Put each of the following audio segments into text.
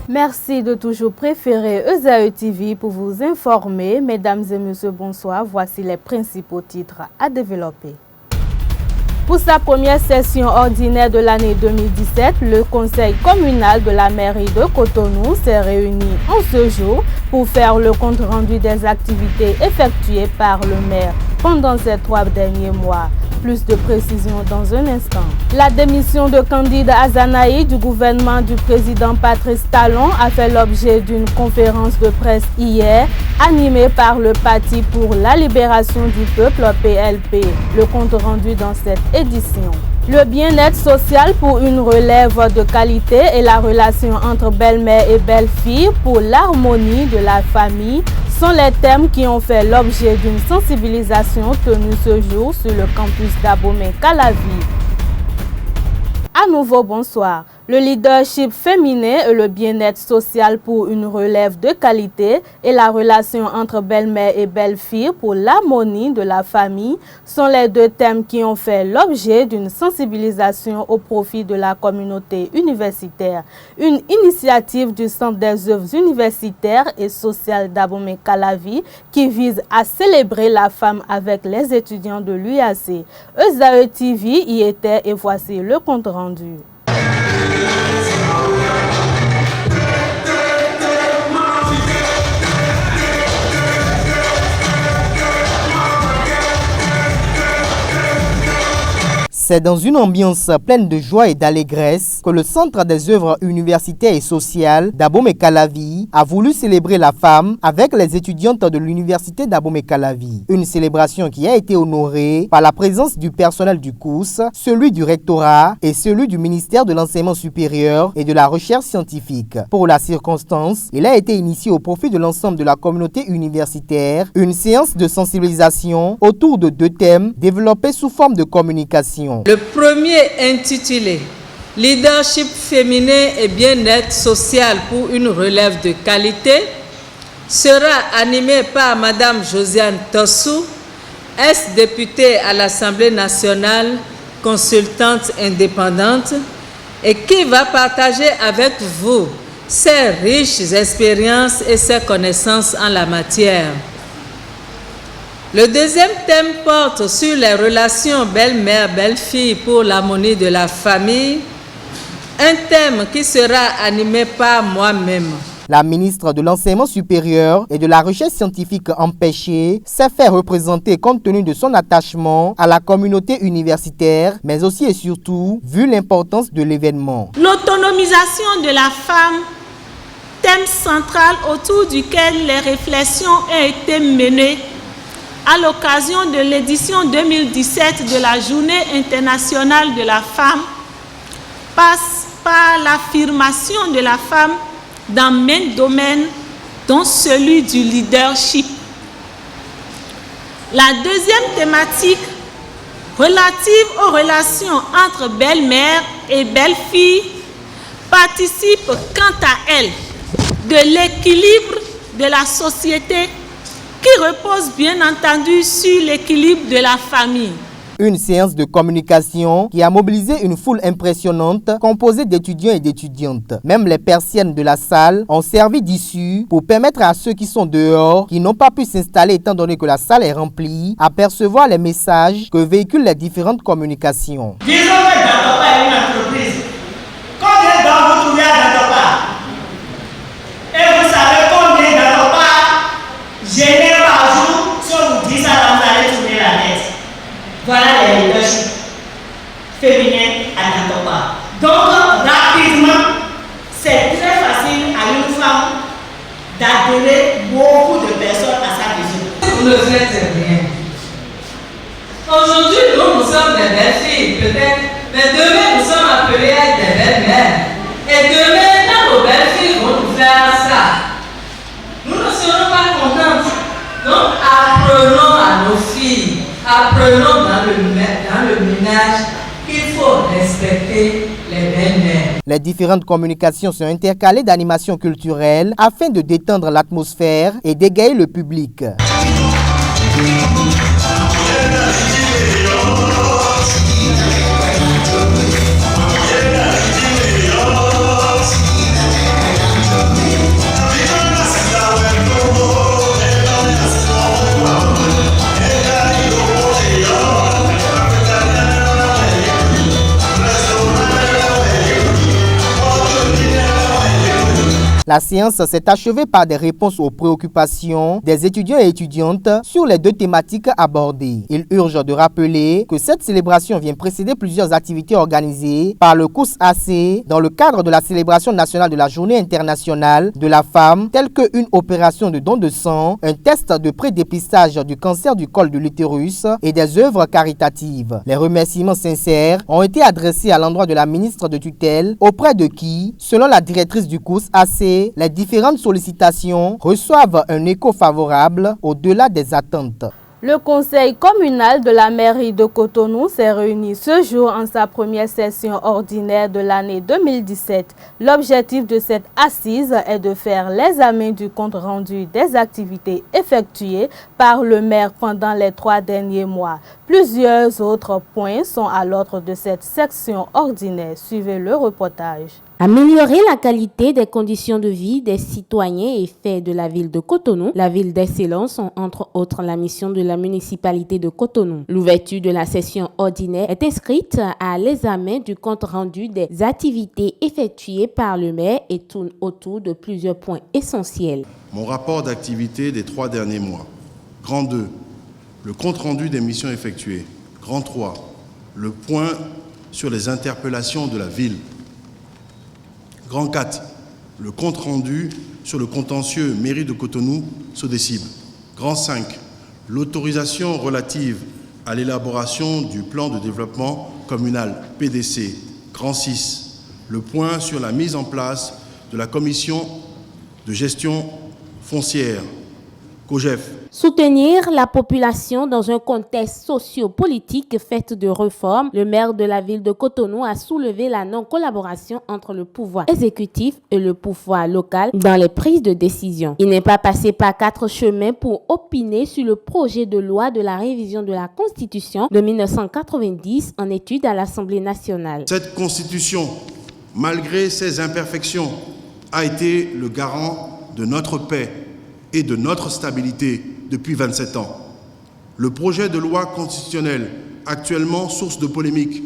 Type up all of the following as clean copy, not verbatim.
Merci de toujours préférer ESAE TV pour vous informer. Mesdames et messieurs, bonsoir. Voici les principaux titres à développer. Pour sa première session ordinaire de l'année 2017, le conseil communal de la mairie de Cotonou s'est réuni en ce jour pour faire le compte-rendu des activités effectuées par le maire pendant ces 3 derniers mois. Plus de précisions dans un instant. La démission de Candide Azanaï du gouvernement du président Patrice Talon a fait l'objet d'une conférence de presse hier, animée par le Parti pour la libération du peuple PLP. Le compte rendu dans cette édition. Le bien-être social pour une relève de qualité et la relation entre belle-mère et belle-fille pour l'harmonie de la famille sont les thèmes qui ont fait l'objet d'une sensibilisation tenue ce jour sur le campus d'Abomey-Calavi. À nouveau, bonsoir. Le leadership féminin et le bien-être social pour une relève de qualité et la relation entre belle-mère et belle-fille pour l'harmonie de la famille sont les deux thèmes qui ont fait l'objet d'une sensibilisation au profit de la communauté universitaire. Une initiative du Centre des œuvres universitaires et sociales d'Abomey-Calavi qui vise à célébrer la femme avec les étudiants de l'UAC. ESAE TV y était et voici le compte rendu. C'est dans une ambiance pleine de joie et d'allégresse que le Centre des œuvres universitaires et sociales d'Abomey-Calavi a voulu célébrer la femme avec les étudiantes de l'université d'Abomey-Calavi. Une célébration qui a été honorée par la présence du personnel du COUS, celui du rectorat et celui du ministère de l'enseignement supérieur et de la recherche scientifique. Pour la circonstance, il a été initié au profit de l'ensemble de la communauté universitaire une séance de sensibilisation autour de 2 thèmes développés sous forme de communication. Le premier, intitulé « Leadership féminin et bien-être social pour une relève de qualité », sera animé par Mme Josiane Tossou, ex-députée à l'Assemblée nationale, consultante indépendante, et qui va partager avec vous ses riches expériences et ses connaissances en la matière. Le deuxième thème porte sur les relations belle-mère-belle-fille pour l'harmonie de la famille, un thème qui sera animé par moi-même. La ministre de l'Enseignement supérieur et de la Recherche scientifique empêchée s'est fait représenter compte tenu de son attachement à la communauté universitaire, mais aussi et surtout vu l'importance de l'événement. L'autonomisation de la femme, thème central autour duquel les réflexions ont été menées à l'occasion de l'édition 2017 de la Journée internationale de la femme, passe par l'affirmation de la femme dans maints domaines, dont celui du leadership. La deuxième thématique, relative aux relations entre belle-mère et belle-fille, participe quant à elle de l'équilibre de la société qui repose bien entendu sur l'équilibre de la famille. Une séance de communication qui a mobilisé une foule impressionnante composée d'étudiants et d'étudiantes. Même les persiennes de la salle ont servi d'issue pour permettre à ceux qui sont dehors, qui n'ont pas pu s'installer étant donné que la salle est remplie, à percevoir les messages que véhiculent les différentes communications. Disons que Dantopa est une entreprise. Combien d'entre vous trouvez à Dantopa? Et vous savez combien Dantopa génère par jour? Si on vous dit ça, vous allez tourner la tête. Voilà les leaderships féminins à Dantopa. Donc, rapidement, c'est très facile à une femme d'adhérer beaucoup de personnes à sa vision. Vous ne faites rien. Aujourd'hui, nous sommes des belles filles, peut-être, mais demain, nous sommes appelés à être des belles mères. Et demain, quand nos belles filles vont nous faire ça, nous ne serons pas contentes. Donc, apprenons à nos filles, apprenons dans le ménage qu'il faut respecter les belles-mères. Les différentes communications sont intercalées d'animations culturelles afin de détendre l'atmosphère et d'égayer le public. La séance s'est achevée par des réponses aux préoccupations des étudiants et étudiantes sur les deux thématiques abordées. Il urge de rappeler que cette célébration vient précéder plusieurs activités organisées par le COUS-AC dans le cadre de la célébration nationale de la Journée internationale de la femme, telle qu'une opération de don de sang, un test de prédépistage du cancer du col de l'utérus et des œuvres caritatives. Les remerciements sincères ont été adressés à l'endroit de la ministre de tutelle, auprès de qui, selon la directrice du COUS-AC, les différentes sollicitations reçoivent un écho favorable au-delà des attentes. Le conseil communal de la mairie de Cotonou s'est réuni ce jour en sa première session ordinaire de l'année 2017. L'objectif de cette assise est de faire l'examen du compte rendu des activités effectuées par le maire pendant les 3 derniers mois. Plusieurs autres points sont à l'ordre de cette section ordinaire. Suivez le reportage. Améliorer la qualité des conditions de vie des citoyens et faire de la ville de Cotonou la ville d'excellence sont entre autres la mission de la municipalité de Cotonou. L'ouverture de la session ordinaire est inscrite à l'examen du compte rendu des activités effectuées par le maire et tourne autour de plusieurs points essentiels. Mon rapport d'activité des 3 derniers mois. Grand 2, le compte rendu des missions effectuées. Grand 3, le point sur les interpellations de la ville. Grand 4, le compte rendu sur le contentieux mairie de Cotonou, Sodecib. Grand 5, l'autorisation relative à l'élaboration du plan de développement communal, PDC. Grand 6, le point sur la mise en place de la commission de gestion foncière, COGEF. Soutenir la population dans un contexte socio-politique fait de réformes, le maire de la ville de Cotonou a soulevé la non-collaboration entre le pouvoir exécutif et le pouvoir local dans les prises de décision. Il n'est pas passé par 4 chemins pour opiner sur le projet de loi de la révision de la Constitution de 1990 en étude à l'Assemblée nationale. Cette Constitution, malgré ses imperfections, a été le garant de notre paix et de notre stabilité depuis 27 ans. Le projet de loi constitutionnelle, actuellement source de polémique,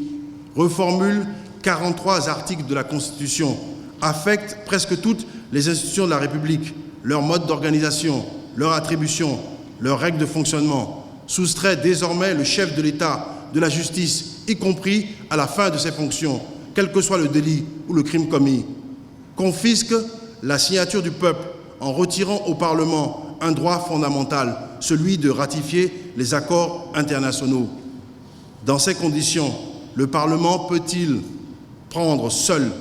reformule 43 articles de la Constitution, affecte presque toutes les institutions de la République, leur mode d'organisation, leur attribution, leurs règles de fonctionnement, soustrait désormais le chef de l'État de la justice, y compris à la fin de ses fonctions, quel que soit le délit ou le crime commis, confisque la signature du peuple en retirant au Parlement un droit fondamental, celui de ratifier les accords internationaux. Dans ces conditions, le Parlement peut-il prendre seul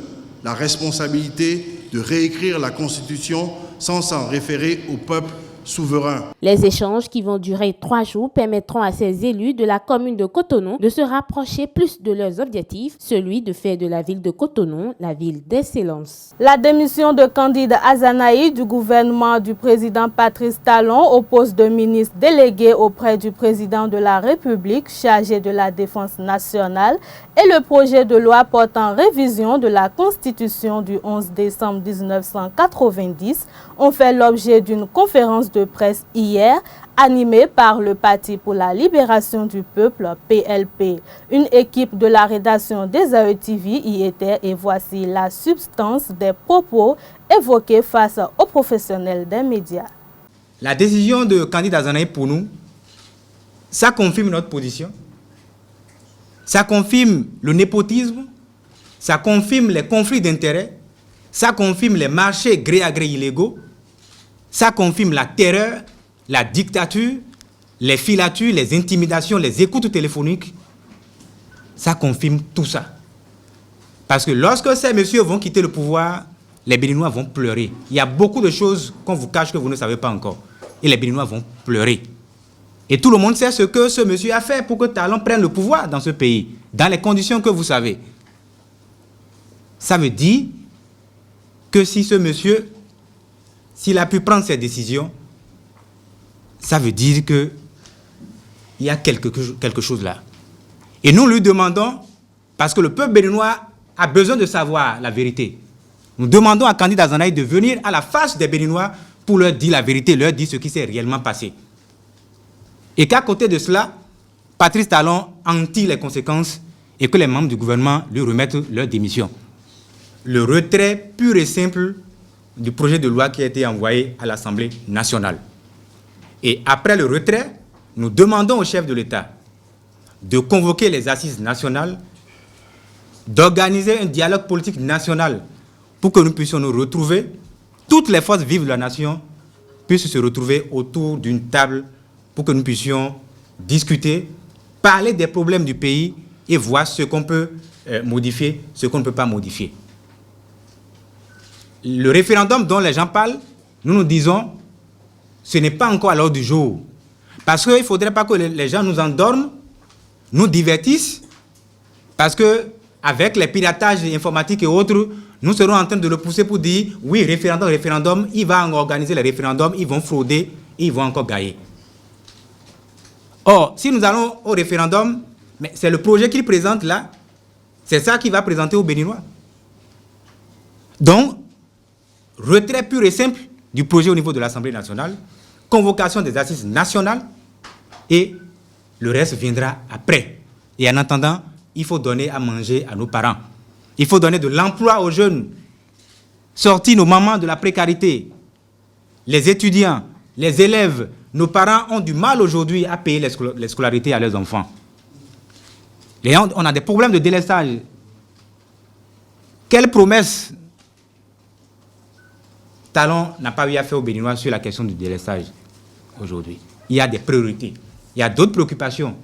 la responsabilité de réécrire la Constitution sans s'en référer au peuple souverain? Les échanges qui vont durer 3 jours permettront à ces élus de la commune de Cotonou de se rapprocher plus de leurs objectifs, celui de faire de la ville de Cotonou la ville d'excellence. La démission de Candide Azanaï du gouvernement du président Patrice Talon au poste de ministre délégué auprès du président de la République chargé de la défense nationale et le projet de loi portant révision de la Constitution du 11 décembre 1990 ont fait l'objet d'une conférence de presse hier, animée par le Parti pour la libération du peuple, PLP. Une équipe de la rédaction des AETV y était et voici la substance des propos évoqués face aux professionnels des médias. La décision de Candide Azanaï pour nous, ça confirme notre position, ça confirme le népotisme, ça confirme les conflits d'intérêts, ça confirme les marchés gré à gré illégaux, ça confirme la terreur, la dictature, les filatures, les intimidations, les écoutes téléphoniques. Ça confirme tout ça. Parce que lorsque ces messieurs vont quitter le pouvoir, les Béninois vont pleurer. Il y a beaucoup de choses qu'on vous cache que vous ne savez pas encore. Et les Béninois vont pleurer. Et tout le monde sait ce que ce monsieur a fait pour que Talon prenne le pouvoir dans ce pays, dans les conditions que vous savez. Ça veut dire que si ce monsieur, s'il a pu prendre ces décisions, ça veut dire qu'il y a quelque chose là. Et nous lui demandons, parce que le peuple béninois a besoin de savoir la vérité, nous demandons à Candide Azanaï de venir à la face des Béninois pour leur dire la vérité, leur dire ce qui s'est réellement passé. Et qu'à côté de cela, Patrice Talon en tire les conséquences et que les membres du gouvernement lui remettent leur démission. Le retrait pur et simple du projet de loi qui a été envoyé à l'Assemblée nationale. Et après le retrait, nous demandons au chef de l'État de convoquer les assises nationales, d'organiser un dialogue politique national pour que nous puissions nous retrouver, toutes les forces vives de la nation puissent se retrouver autour d'une table pour que nous puissions discuter, parler des problèmes du pays et voir ce qu'on peut modifier, ce qu'on ne peut pas modifier. Le référendum dont les gens parlent, nous disons, ce n'est pas encore à l'ordre du jour. Parce qu'il ne faudrait pas que les gens nous endorment, nous divertissent, parce qu'avec les piratages informatiques et autres, nous serons en train de le pousser pour dire, oui, référendum, il va organiser les référendums, ils vont frauder, et ils vont encore gagner. Or, si nous allons au référendum, mais c'est le projet qu'il présente là, c'est ça qu'il va présenter aux Béninois. Donc, retrait pur et simple du projet au niveau de l'Assemblée nationale, convocation des assises nationales, et le reste viendra après. Et en attendant, il faut donner à manger à nos parents. Il faut donner de l'emploi aux jeunes, sortir nos mamans de la précarité. Les étudiants, les élèves, nos parents ont du mal aujourd'hui à payer les scolarités à leurs enfants. On a des problèmes de délestage. Quelle promesse Talon n'a pas eu à faire aux Béninois sur la question du délestage aujourd'hui? Il y a des priorités. Il y a d'autres préoccupations.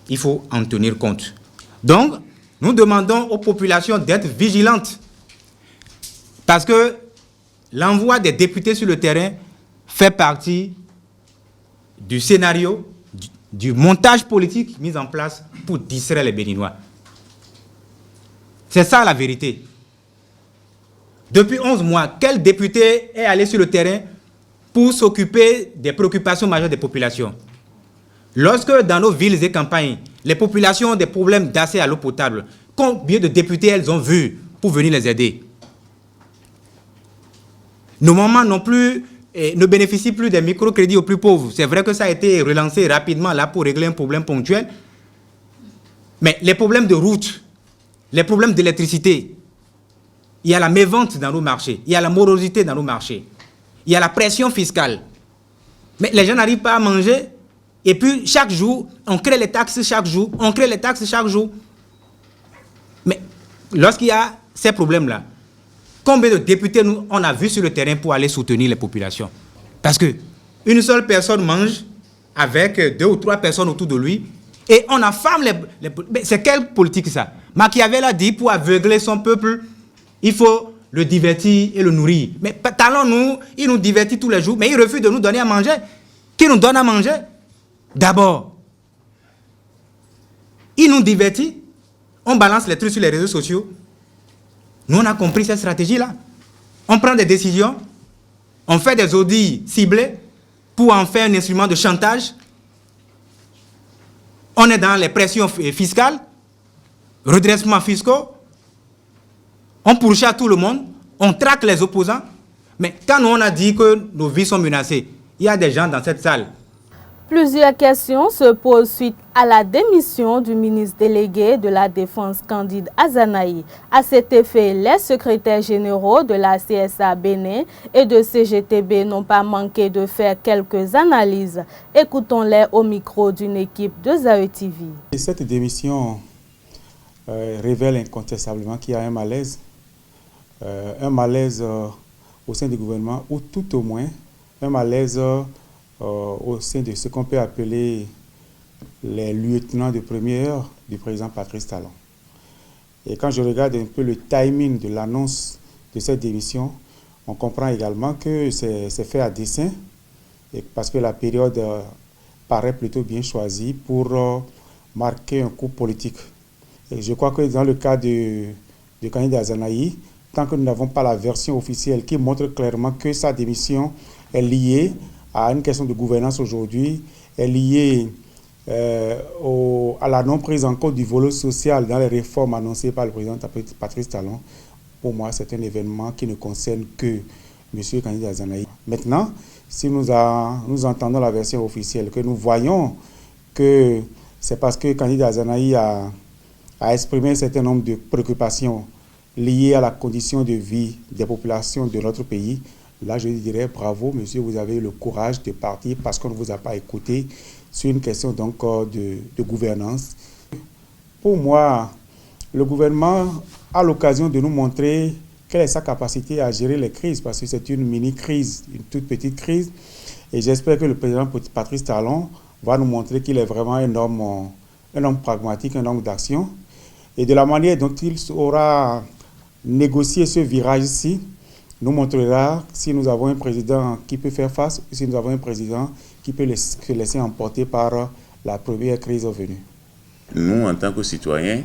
Il faut en tenir compte. Donc, nous demandons aux populations d'être vigilantes. Parce que l'envoi des députés sur le terrain fait partie du scénario, du montage politique mis en place pour distraire les Béninois. C'est ça la vérité. Depuis 11 mois, quel député est allé sur le terrain pour s'occuper des préoccupations majeures des populations? Lorsque dans nos villes et campagnes, les populations ont des problèmes d'accès à l'eau potable, combien de députés elles ont vus pour venir les aider? Nos mamans non plus ne bénéficient plus des microcrédits aux plus pauvres. C'est vrai que ça a été relancé rapidement là pour régler un problème ponctuel. Mais les problèmes de route, les problèmes d'électricité, il y a la mévente dans nos marchés, il y a la morosité dans nos marchés, il y a la pression fiscale. Mais les gens n'arrivent pas à manger. Et puis, chaque jour, on crée les taxes chaque jour, on crée les taxes chaque jour. Mais lorsqu'il y a ces problèmes-là, combien de députés on a vu sur le terrain pour aller soutenir les populations? Parce qu'une seule personne mange avec 2 ou 3 personnes autour de lui et on affame les... C'est quelle politique ça? Machiavel a dit, pour aveugler son peuple, il faut le divertir et le nourrir. Mais Talon, il nous divertit tous les jours, mais il refuse de nous donner à manger. Qui nous donne à manger? D'abord, il nous divertit, on balance les trucs sur les réseaux sociaux. Nous, on a compris cette stratégie-là. On prend des décisions, on fait des audits ciblés pour en faire un instrument de chantage. On est dans les pressions fiscales, redressements fiscaux. On pourchasse tout le monde, on traque les opposants. Mais quand nous, on a dit que nos vies sont menacées, il y a des gens dans cette salle. Plusieurs questions se posent suite à la démission du ministre délégué de la Défense Candide Azanaï. À cet effet, les secrétaires généraux de la CSA Bénin et de CGTB n'ont pas manqué de faire quelques analyses. Écoutons-les au micro d'une équipe de ZAE TV. Cette démission révèle incontestablement qu'il y a un malaise au sein du gouvernement, ou tout au moins un malaise au sein de ce qu'on peut appeler les lieutenants de première heure du président Patrice Talon. Et quand je regarde un peu le timing de l'annonce de cette démission, on comprend également que c'est fait à dessein, parce que la période paraît plutôt bien choisie pour marquer un coup politique. Et je crois que dans le cas de candidat Azanaï, tant que nous n'avons pas la version officielle qui montre clairement que sa démission est liée à une question de gouvernance aujourd'hui, est liée à la non-prise en compte du volet social dans les réformes annoncées par le président Patrice Talon, pour moi, c'est un événement qui ne concerne que M. candidat Azanaï. Maintenant, si nous entendons la version officielle, que nous voyons que c'est parce que candidat Azanaï a exprimé un certain nombre de préoccupations liées à la condition de vie des populations de notre pays, là je dirais bravo monsieur, vous avez eu le courage de partir parce qu'on ne vous a pas écouté sur une question donc de gouvernance. Pour moi, le gouvernement a l'occasion de nous montrer quelle est sa capacité à gérer les crises, parce que c'est une mini-crise, une toute petite crise. Et j'espère que le président Patrice Talon va nous montrer qu'il est vraiment un homme pragmatique, un homme d'action. Et de la manière dont il aura négocié ce virage-ci, nous montrera si nous avons un président qui peut faire face, ou si nous avons un président qui peut se laisser emporter par la première crise venue. Nous, en tant que citoyens,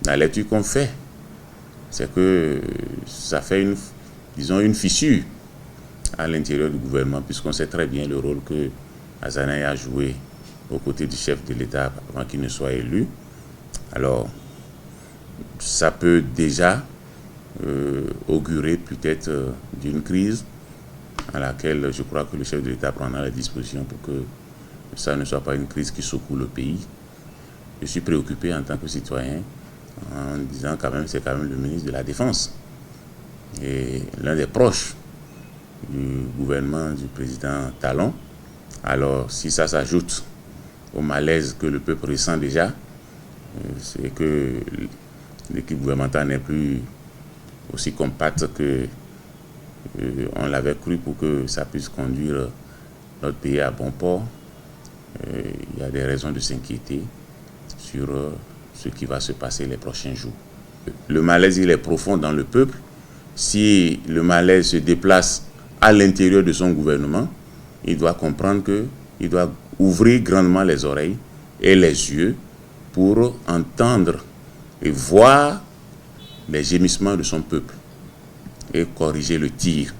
la lecture qu'on fait, c'est que ça fait une fissure à l'intérieur du gouvernement, puisqu'on sait très bien le rôle que Azanaï a joué aux côtés du chef de l'État avant qu'il ne soit élu. Alors, ça peut déjà augurer peut-être d'une crise à laquelle je crois que le chef de l'État prendra la disposition pour que ça ne soit pas une crise qui secoue le pays. Je suis préoccupé en tant que citoyen en disant quand même c'est quand même le ministre de la Défense et l'un des proches du gouvernement du président Talon. Alors si ça s'ajoute au malaise que le peuple ressent déjà, c'est que l'équipe gouvernementale n'est plus aussi compacte que on l'avait cru pour que ça puisse conduire notre pays à bon port. Il y a des raisons de s'inquiéter sur ce qui va se passer les prochains jours. Le malaise, il est profond dans le peuple. Si le malaise se déplace à l'intérieur de son gouvernement, il doit comprendre qu'il doit ouvrir grandement les oreilles et les yeux pour entendre et voir les gémissements de son peuple et corriger le tir.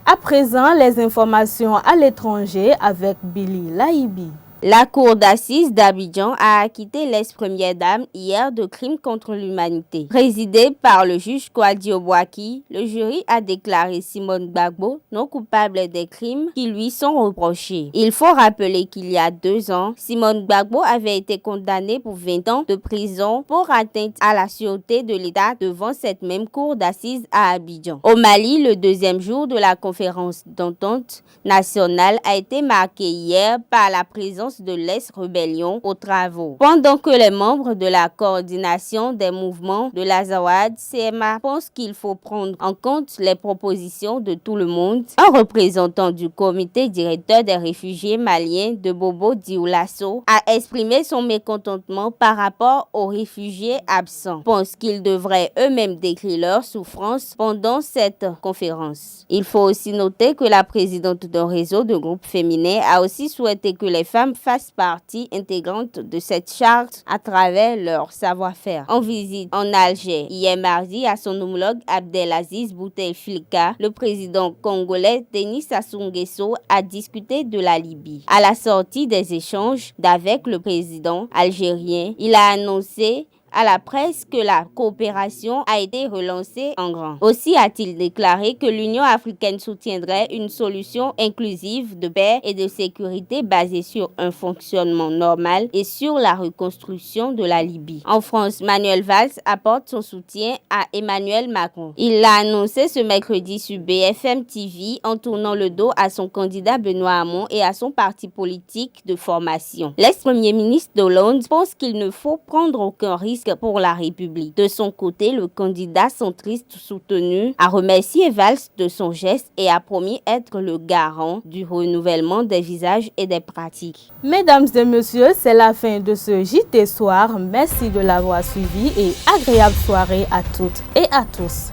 À présent, les informations à l'étranger avec Billy Laïbi. La cour d'assises d'Abidjan a acquitté l'ex-première dame hier de crimes contre l'humanité. Présidé par le juge Kwadi Obouaki, le jury a déclaré Simone Gbagbo non coupable des crimes qui lui sont reprochés. Il faut rappeler qu'il y a 2 ans, Simone Gbagbo avait été condamnée pour 20 ans de prison pour atteinte à la sûreté de l'État devant cette même cour d'assises à Abidjan. Au Mali, le 2e jour de la conférence d'entente nationale a été marqué hier par la présence de l'ex-rébellion aux travaux. Pendant que les membres de la coordination des mouvements de l'Azawad CMA pensent qu'il faut prendre en compte les propositions de tout le monde, un représentant du comité directeur des réfugiés maliens de Bobo Dioulasso a exprimé son mécontentement par rapport aux réfugiés absents. Pense qu'ils devraient eux-mêmes décrire leur souffrance pendant cette conférence. Il faut aussi noter que la présidente d'un réseau de groupes féminins a aussi souhaité que les femmes fassent partie intégrante de cette charte à travers leur savoir-faire. En visite en Alger hier mardi à son homologue Abdelaziz Bouteflika, le président congolais Denis Sassou Nguesso a discuté de la Libye. À la sortie des échanges avec le président algérien, il a annoncé à la presse que la coopération a été relancée en grand. Aussi a-t-il déclaré que l'Union africaine soutiendrait une solution inclusive de paix et de sécurité basée sur un fonctionnement normal et sur la reconstruction de la Libye. En France, Manuel Valls apporte son soutien à Emmanuel Macron. Il l'a annoncé ce mercredi sur BFM TV en tournant le dos à son candidat Benoît Hamon et à son parti politique de formation. L'ex-premier ministre Hollande pense qu'il ne faut prendre aucun risque pour la République. De son côté, le candidat centriste soutenu a remercié Valls de son geste et a promis être le garant du renouvellement des visages et des pratiques. Mesdames et messieurs, c'est la fin de ce JT Soir. Merci de l'avoir suivi et agréable soirée à toutes et à tous.